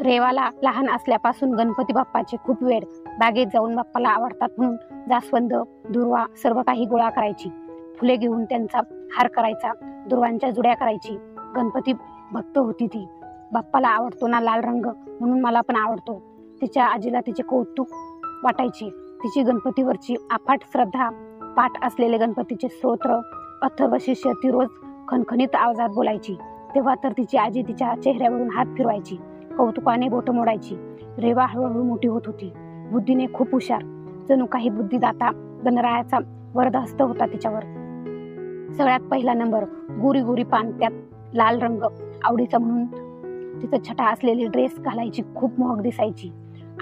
रेवाला लहान असल्यापासून गणपती बाप्पाचे खूप वेळ बागेत जाऊन बाप्पाला आवडतात म्हणून जास्वंद, दुर्वा सर्व काही गोळा करायची. फुले घेऊन त्यांचा हार करायचा, दुर्वांच्या जुड्या करायची. गणपती भक्त होती ती. बाप्पाला आवडतो ना लाल रंग, म्हणून मला पण आवडतो. तिच्या आजीला तिचे कौतुक वाटायचे. तिची गणपतीवरची अफाट श्रद्धा, पाठ असलेले गणपतीचे स्तोत्र, अथर्व शीर्ष ती रोज खणखणीत आवाजात बोलायची. तेव्हा तर तिची आजी तिच्या चेहऱ्यावरून हात फिरवायची, कौतुकाने बोटं मोडायची. रेवा हळूहळू मोठी होत होती. बुद्धीने खूप हुशार, जणू काही बुद्धिदाता गणरायाचा वरदहस्त होता तिच्यावर. सगळ्यात पहिला नंबर. गोरी गोरी पान, त्यात लाल रंग आवडीचा म्हणून तिचं छटा असलेली ड्रेस घालायची, खूप मोहक दिसायची.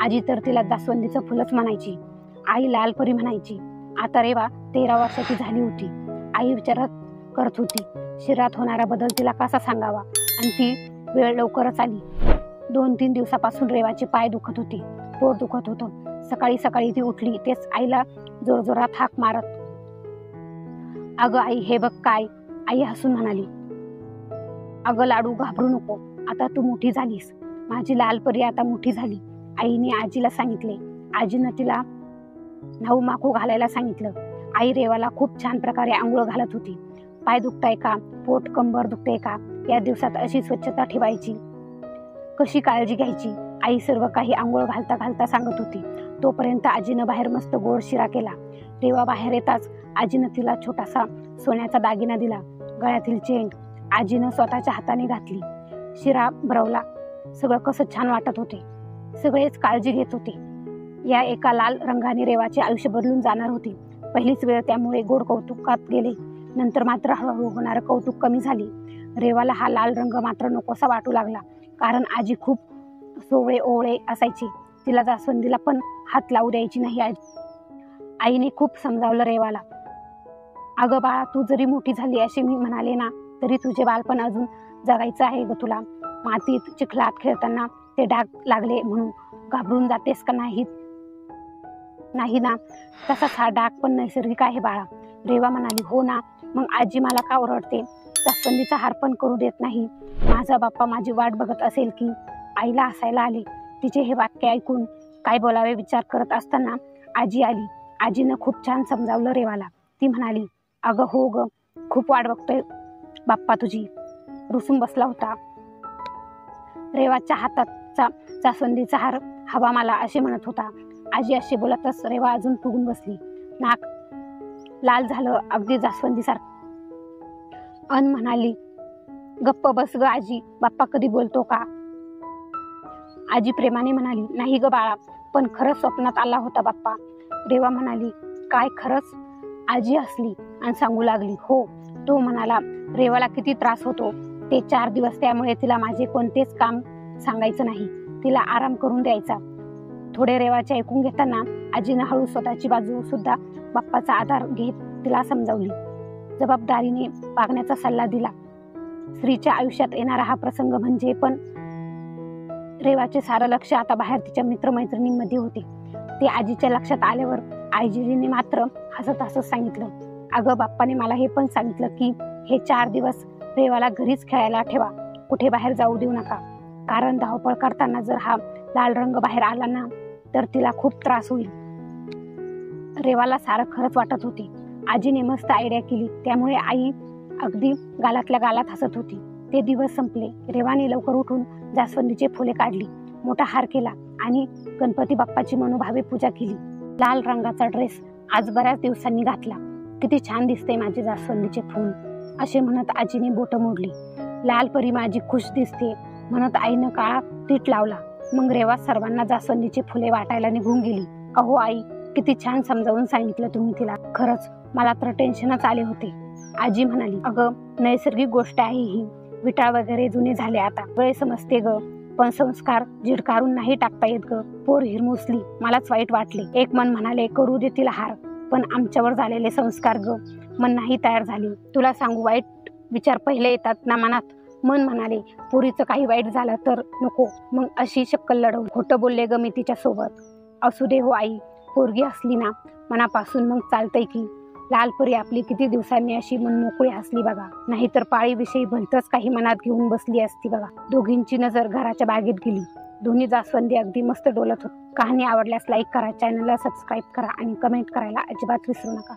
आजी तर तिला जास्वंदीचं फुलच म्हणायची. आई लाल परी म्हणायची. आता रेवा 13 वर्षाची झाली होती. आई विचारात करत होती, शरीरात होणारा बदल तिला कसा सांगावा, आणि ती वेळ लवकरच आली. 2-3 दिवसापासून रेवाचे पाय दुखत होते, पोट दुखत होतं. सकाळी सकाळी ती उठली तेच आईला जोरजोरात हाक मारत. अगं आई, हे बघ काय. आई हसून म्हणाली, अगं लाडू, घाबरू नको. आता तू मोठी झालीस, माझी लाल परी आता मोठी झाली. आईने आजीला सांगितले. आजीनं तिला न्हाऊ माखू घालायला सांगितलं. आई रेवाला खूप छान प्रकारे आंघोळ घालत होती. पाय दुखताय का, पोट कंबर दुखते का, या दिवसात अशी स्वच्छता ठेवायची, कशी काळजी घ्यायची, आई सर्व काही आंघोळ घालता घालता सांगत होती. तोपर्यंत आजीनं बाहेर मस्त गोड शिरा केला. रेवा बाहेर येताच आजीनं तिला छोटासा सोन्याचा दागिना दिला. गळ्यातील चेन आजीनं स्वतःच्या हाताने घातली. शिरा भरवला. सगळं कसं छान वाटत होते. सगळेच काळजी घेत होते. या एका लाल रंगाने रेवाचे आयुष्य बदलून जाणार होते. पहिलीच वेळ त्यामुळे गोड कौतुकात गेले. नंतर मात्र हळूहळू होणारं कौतुक कमी झाले. रेवाला हा लाल रंग मात्र नकोसा वाटू लागला, कारण आजी खूप सोवळे ओवळे असायची. तिला जास्वंदीला पण हात लावू द्यायची नाही आजी. आईने खूप समजावलं रेवाला. अगं बाळा, तू जरी मोठी झाली असे मी म्हणाले ना, तरी तुझे बालपण अजून जगायचं आहे ग तुला. मातीत चिखलात खेळताना ते डाग लागले म्हणून घाबरून जातेस का नाही ना, तसाच हा डाग पण नैसर्गिक आहे बाळा. रेवा म्हणाली, हो ना, मग आजी मला का ओरडते, जास्वंदीचा हार पण करू देत नाही. माझा बाप्पा माझी वाट बघत असेल की. आईला हसायला आले. तिचे हे वाक्य ऐकून काय बोलावे विचार करत असताना आजी आली. आजीनं खूप छान समजावलं रेवाला. ती म्हणाली, अगं हो ग, खूप वाट बघतोय बाप्पा तुझी. रुसून बसला होता. रेवाच्या हाताचा जास्वंदीचा हार हवा मला असे म्हणत होता. आजी असे बोलतच रेवा अजून फुगून बसली. नाक लाल झालं अगदी जास्वंदीसारखं. अन म्हणाली, गप्प बस ग आजी, बाप्पा कधी बोलतो का. आजी प्रेमाने म्हणाली, नाही ग बाळा, पण खरंच स्वप्नात आला होता बाप्पा. रेवा म्हणाली, काय खरंच. आजी हसली आणि सांगू लागली, हो. तो म्हणाला, रेवाला किती त्रास होतो ते 4 दिवस, त्यामुळे तिला माझे कोणतेच काम सांगायचं नाही, तिला आराम करून द्यायचा. थोडे रेवाचे ऐकून घेताना आजीनं हळू स्वतःची बाजू सुद्धा बाप्पाचा आधार घेत तिला समजावली. जबाबदारीने वागण्याचा सल्ला दिला. स्त्रीच्या आयुष्यात येणारा हा प्रसंग म्हणजे. पण रेवाचे सारं लक्ष आता बाहेर तिच्या मित्रमैत्रिणींमध्ये होते. ते आजीच्या लक्षात आल्यावर आजीने मात्र हसत हसत सांगितलं, अगं बाप्पाने मला हे पण सांगितलं की हे 4 दिवस रेवाला घरीच खेळायला ठेवा, कुठे बाहेर जाऊ देऊ नका, कारण धावपळ करताना जर हा लाल रंग बाहेर आला ना, तर तिला खूप त्रास होईल. रेवाला सारं खरंच वाटत होते. आजीने मस्त आयडिया केली, त्यामुळे आई अगदी गालातल्या गालात हसत होती. ते दिवस संपले. रेवाने लवकर उठून जास्वंदीचे फुले काढली, मोठा हार केला आणि गणपती बाप्पाची मनोभावे पूजा केली. लाल रंगाचा ड्रेस आज बऱ्याच दिवसांनी घातला. किती छान दिसते माझे जास्वंदीचे फूल, असे म्हणत आजीने बोटं मोडली. लाल परी माझी खुश दिसते म्हणत आईनं काळा तीट लावला. मग रेवा सर्वांना जास्वंदीचे फुले वाटायला निघून गेली. अहो आई, किती छान समजावून सांगितलं तुम्ही तिला. खरंच मला तर टेन्शनच आले होते. आजी म्हणाली, अगं नैसर्गिक गोष्ट आहे ही. विटाळ वगैरे जुने झाले आता, वेळ समजते ग, पण संस्कार झिडकारून नाही टाकता येत ग. पोर हिरमुसली. मलाच वाईट वाटले. एक मन म्हणाले, करू दे तिला हार, पण आमच्यावर झालेले संस्कार ग, मन नाही तयार झाले. तुला सांगू, वाईट विचार पहिले येतात ना मनात. मन म्हणाले, पोरीचं काही वाईट झालं तर नको, मग अशी शक्कल लढवू. खोटं बोलले ग मी तिच्यासोबत. असू दे हो आई, पोरगी असली ना मनापासून मग चालतंय की. लालपरी आपली किती दिवसांनी अशी मनमोकळी हसली बघा, नाहीतर पाळीविषयी भलतंच काही मनात घेऊन बसली असती बघा. दोघींची नजर घराच्या बागेत गेली. दोन्ही जास्वंदी अगदी मस्त डोलत होत. कहाणी आवडल्यास लाईक करा, चॅनलला सबस्क्राईब करा आणि कमेंट करायला अजिबात विसरू नका.